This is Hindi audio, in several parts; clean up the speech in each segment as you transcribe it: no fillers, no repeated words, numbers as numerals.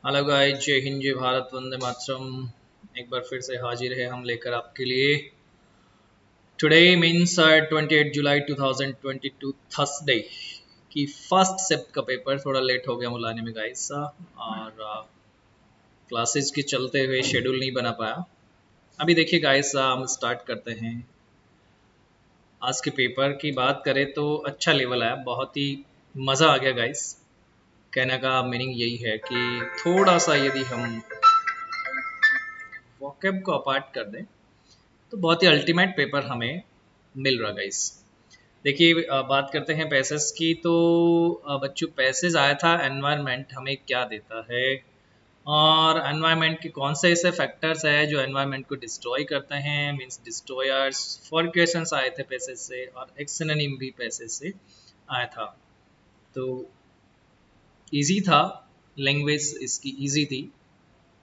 हेलो गाइस, जय हिंद, जय भारत, वंदे मातरम। एक बार फिर से हाजिर है हम लेकर आपके लिए। टुडे मीन्स 28 जुलाई 2022 थर्सडे की फर्स्ट शिफ्ट का पेपर थोड़ा लेट हो गया बुलाने में गाइस, और क्लासेस के चलते हुए शेड्यूल नहीं बना पाया। अभी देखिए गाइस, हम स्टार्ट करते हैं। आज के पेपर की बात करें तो अच्छा लेवल आया, बहुत ही मज़ा आ गया गाइस। कहने का मीनिंग यही है कि थोड़ा सा यदि हम वोकैब को अपार्ट कर दें तो बहुत ही अल्टीमेट पेपर हमें मिल रहा गाइस। देखिए, बात करते हैं पैसेज की। तो बच्चों, पैसेज आया था एनवायरनमेंट हमें क्या देता है, और एनवायरनमेंट के कौन से ऐसे फैक्टर्स है जो एनवायरनमेंट को डिस्ट्रॉय करते हैं, मींस डिस्ट्रॉयर्स। 4 क्वेश्चंस आए थे पैसेज से, और एक सिनोनिम भी पैसेज से आया था। तो इजी था, लैंग्वेज इसकी इजी थी,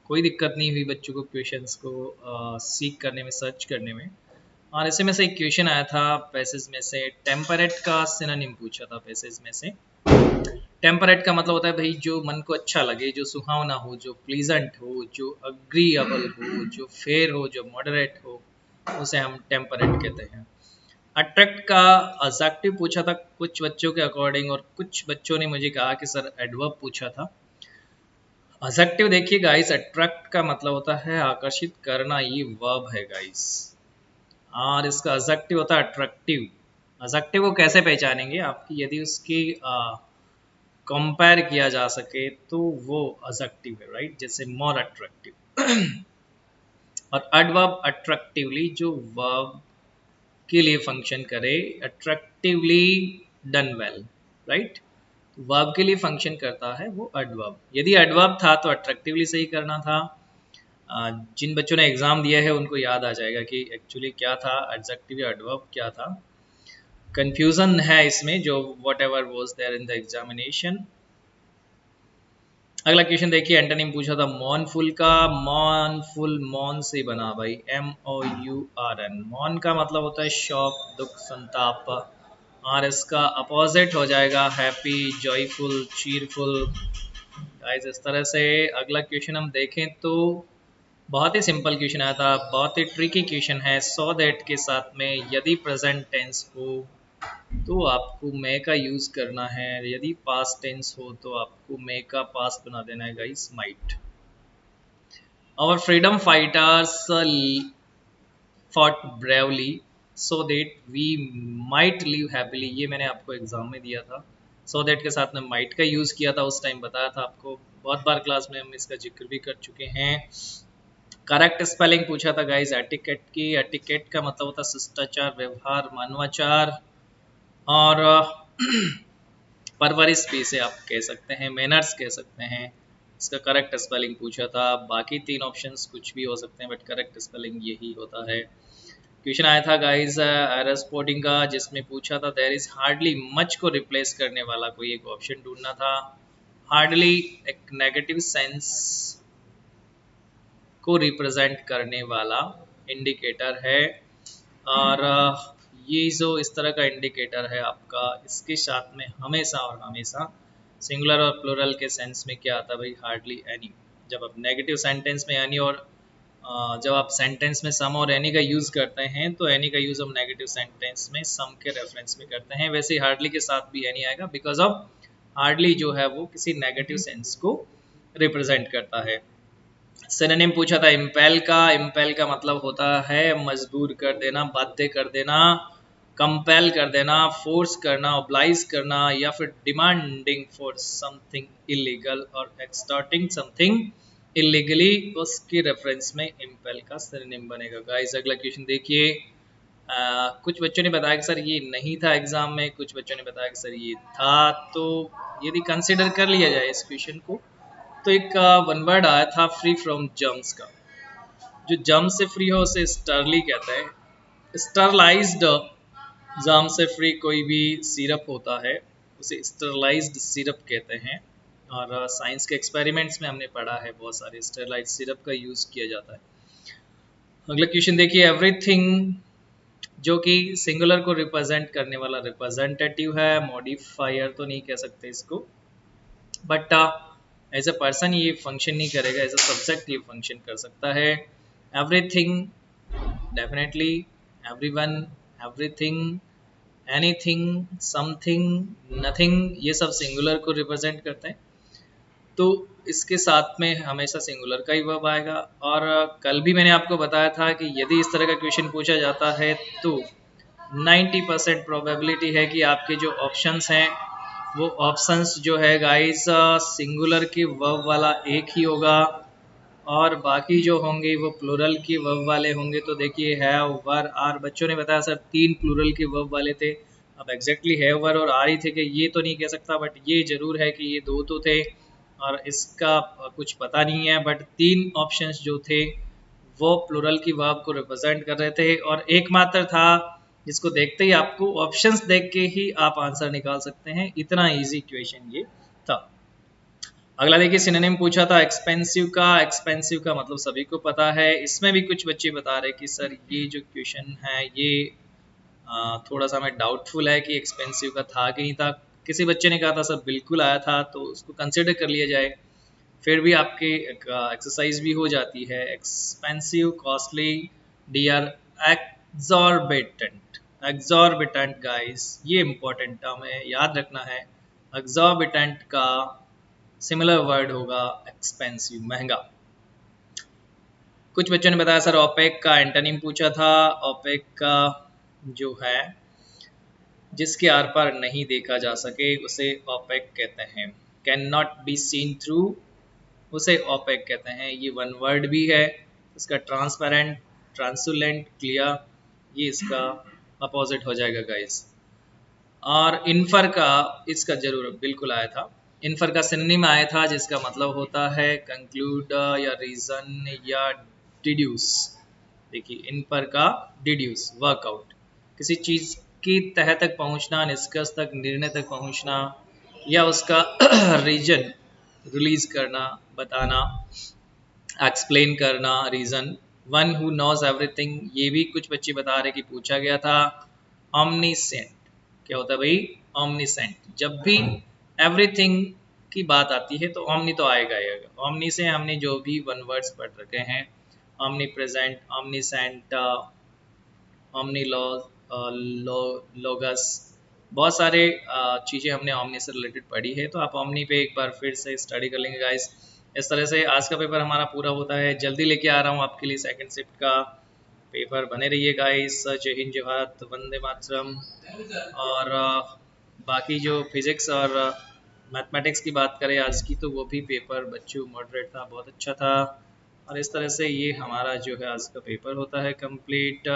कोई दिक्कत नहीं हुई बच्चों को क्वेश्चंस को सीख करने में, सर्च करने में। और ऐसे में से एक क्वेश्चन आया था पैसेज में से, टेम्परेट का सिनोनिम पूछा था पैसेज में से। टेम्परेट का मतलब होता है भाई जो मन को अच्छा लगे, जो सुहावना हो, जो प्लीजेंट हो, जो अग्रीएबल हो, जो फेयर हो, जो मॉडरेट हो, उसे हम टेम्परेट कहते हैं। अट्रैक्ट का एडजेक्टिव पूछा था कुछ बच्चों के अकॉर्डिंग, और कुछ बच्चों ने मुझे कहा कि सर एडवर्ब पूछा था। एडजेक्टिव देखिए गाइस, अट्रैक्ट का मतलब होता है आकर्षित करना, ये वर्ब है गाइस। और इसका एडजेक्टिव होता है अट्रैक्टिव। एडजेक्टिव को कैसे पहचानेंगे आपकी, यदि उसकी कंपेयर किया जा सके तो वो एडजेक्टिव है, राइट। जैसे मोर अट्रैक्टिव। और एडवर्ब अट्रैक्टिवली, जो वर्ब के लिए फंक्शन करे, attractively done well, right. Verb के लिए फंक्शन करता है वो एडवर्ब। यदि एडवर्ब था तो अट्रैक्टिवली सही करना था। जिन बच्चों ने एग्जाम दिया है उनको याद आ जाएगा कि एक्चुअली क्या था, एडजेक्टिव या एडवर्ब क्या था। कंफ्यूजन है इसमें, जो whatever was there in the examination. अगला क्वेश्चन देखिए, एंटोनिम पूछा था मॉर्नफुल का। मॉर्नफुल मॉन से बना भाई, MOURN। मॉर्न का मतलब होता है शोक, दुख, संताप, और इसका अपोजिट हो जाएगा हैप्पी, जॉयफुल, चीरफुल। गाइस, इस तरह से अगला क्वेश्चन हम देखें तो बहुत ही सिंपल क्वेश्चन आया था, बहुत ही ट्रिकी क्वेश्चन है। सो दैट के साथ में यदि प्रेजेंट टेंस हो तो आपको मे का यूज करना है, यदि पास्ट टेंस हो तो आपको मे का पास्ट बना देना है गाइस, माइट। और freedom fighters fought bravely so that we might live happily, ये मैंने आपको एग्जाम में दिया था। सो दैट के साथ में माइट का यूज किया था, उस टाइम बताया था आपको, बहुत बार क्लास में हम इसका जिक्र भी कर चुके हैं। करेक्ट स्पेलिंग पूछा था गाइस एटिकेट की। एटिकेट का मतलब होता है शिष्टाचार, व्यवहार, मानवाचार, और परवरिश भी इसे आप कह सकते हैं, मैनर्स कह सकते हैं। इसका करेक्ट स्पेलिंग पूछा था। बाकी 3 ऑप्शंस कुछ भी हो सकते हैं, बट करेक्ट स्पेलिंग यही होता है। क्वेश्चन आया था गाइस एरोस्पोर्टिंग का, जिसमें पूछा था देयर इज हार्डली मच को रिप्लेस करने वाला कोई एक ऑप्शन ढूंढना था। हार्डली एक नेगेटिव सेंस को रिप्रेजेंट करने वाला इंडिकेटर है, और ये जो इस तरह का इंडिकेटर है आपका, इसके साथ में हमेशा और हमेशा सिंगुलर और प्लूरल के सेंस में क्या आता है भाई, हार्डली एनी। जब आप नेगेटिव सेंटेंस में एनी, और जब आप सेंटेंस में सम और एनी का यूज़ करते हैं तो एनी का यूज़ हम नेगेटिव सेंटेंस में सम के रेफरेंस में करते हैं, वैसे ही हार्डली के साथ भी एनी आएगा, बिकॉज ऑफ हार्डली जो है वो किसी नेगेटिव सेंस को रिप्रेजेंट करता है। सिनोनिम पूछा था इम्पेल का। इम्पेल का मतलब होता है मजबूर कर देना, बाध्य कर देना, कंपेल कर देना, फोर्स करना, ऑब्लाइज करना, या फिर डिमांडिंग फॉर समथिंग इलीगल और एक्सटॉर्टिंग समथिंग इलीगली, उसके रेफरेंस में इम्पेल का सिनोनिम बनेगा। गाइस, अगला क्वेश्चन देखिए। कुछ बच्चों ने बताया कि सर ये नहीं था एग्जाम में, कुछ बच्चों ने बताया कि सर ये था। तो यदि कंसिडर कर लिया जाए इस क्वेश्चन को, तो एक वन वर्ड आया था फ्री फ्रॉम जर्म्स का। जो जर्म से फ्री हो उसे स्टरली कहते हैं। स्टरलाइज्ड जर्म से फ्री कोई भी सिरप होता है उसे स्टरलाइज्ड सिरप कहते हैं। और साइंस के एक्सपेरिमेंट्स में हमने पढ़ा है, बहुत सारे स्टरलाइज्ड सिरप का यूज किया जाता है। अगला क्वेश्चन देखिए, एवरीथिंग जो कि सिंगुलर को रिप्रेजेंट करने वाला रिप्रेजेंटेटिव है, मॉडिफायर तो नहीं कह सकते इसको, बट एज अ पर्सन ये फंक्शन नहीं करेगा, एज अ सब्जेक्ट ये फंक्शन कर सकता है। Everything, definitely, everyone, everything, anything, something, nothing, ये सब सिंगुलर को रिप्रेजेंट करते हैं। तो इसके साथ में हमेशा सिंगुलर का ही वर्ब आएगा। और कल भी मैंने आपको बताया था कि यदि इस तरह का क्वेश्चन पूछा जाता है तो 90% प्रोबेबिलिटी है कि आपके जो ऑप्शंस हैं वो ऑप्शंस जो है गाइस सिंगुलर के वर्ब वाला एक ही होगा, और बाकी जो होंगे वो प्लूरल के वर्ब वाले होंगे। तो देखिए हैव, वर, आर, बच्चों ने बताया सर 3 प्लूरल के वर्ब वाले थे। अब एग्जैक्टली हैव, वर और आर ही थे कि ये तो नहीं कह सकता, बट ये जरूर है कि ये 2 तो थे, और इसका कुछ पता नहीं है। बट 3 ऑप्शंस जो थे वो प्लूरल की वर्ब को रिप्रेजेंट कर रहे थे, और एकमात्र था जिसको देखते ही आपको ऑप्शंस देख के ही आप आंसर निकाल सकते हैं। इतना इजी क्वेश्चन ये था। अगला देखिए सिनोनिम पूछा था एक्सपेंसिव का। एक्सपेंसिव का मतलब सभी को पता है। इसमें भी कुछ बच्चे बता रहे कि सर ये जो क्वेश्चन है ये थोड़ा सा हमें डाउटफुल है कि एक्सपेंसिव का था कि नहीं था। किसी बच्चे ने कहा था सर बिल्कुल आया था, तो उसको कंसिडर कर लिया जाए। फिर भी आपकी एक्सरसाइज भी हो जाती है। Expensive, costly, dear, exorbitant. Exorbitant guys, ये इंपॉर्टेंट टर्म है, याद रखना है। एक्सॉर्बिटेंट का सिमिलर वर्ड होगा एक्सपेंसिव, महंगा। कुछ बच्चों ने बताया सर ओपेक का एंटोनिम पूछा था। ओपेक का जो है जिसके आर पार नहीं देखा जा सके उसे ओपेक कहते हैं। Can not be seen through, उसे ओपेक कहते हैं। ये वन वर्ड भी है। इसका ट्रांसपेरेंट, ट्रांसुलेंट, क्लियर, ये इसका अपोजिट हो जाएगा गाइस। और इन्फर का, इसका जरूर बिल्कुल आया था। इन्फर का सिनोनिम आया था जिसका मतलब होता है कंक्लूड या रीजन या डिड्यूस। देखिए इन्फर का डिड्यूस, वर्कआउट, किसी चीज की तह तक पहुंचना, निष्कर्ष तक, निर्णय तक पहुंचना, या उसका रीजन रिलीज करना, बताना, एक्सप्लेन करना, reason. One who knows everything, ये भी कुछ बच्चे बता रहे कि पूछा गया था। ऑमनीसेंट, क्या होता है भाई? ऑमनीसेंट। जब भी एवरीथिंग की बात आती है तो ऑमनी तो आएगा ही आएगा। ऑमनी से हमने जो भी वन वर्ड्स पढ़ रखे हैं, ऑमनी प्रेजेंट, ऑमनीसेंट, ऑमनी लोगस, बहुत सारे चीज़ें हमने ऑमनी से रिलेटेड पढ़ी है। तो आप ऑमनी पे एक बार फिर से स्टडी कर लेंगे गाइस। इस तरह से आज का पेपर हमारा पूरा होता है। जल्दी लेके आ रहा हूँ आपके लिए सेकंड शिफ्ट का पेपर। बने रहिए गाइस। जय हिंद, जय भारत, वंदे मातरम। और बाकी जो फिजिक्स और मैथमेटिक्स की बात करें आज की, तो वो भी पेपर बच्चों मॉडरेट था, बहुत अच्छा था। और इस तरह से ये हमारा जो है आज का पेपर होता है कंप्लीट।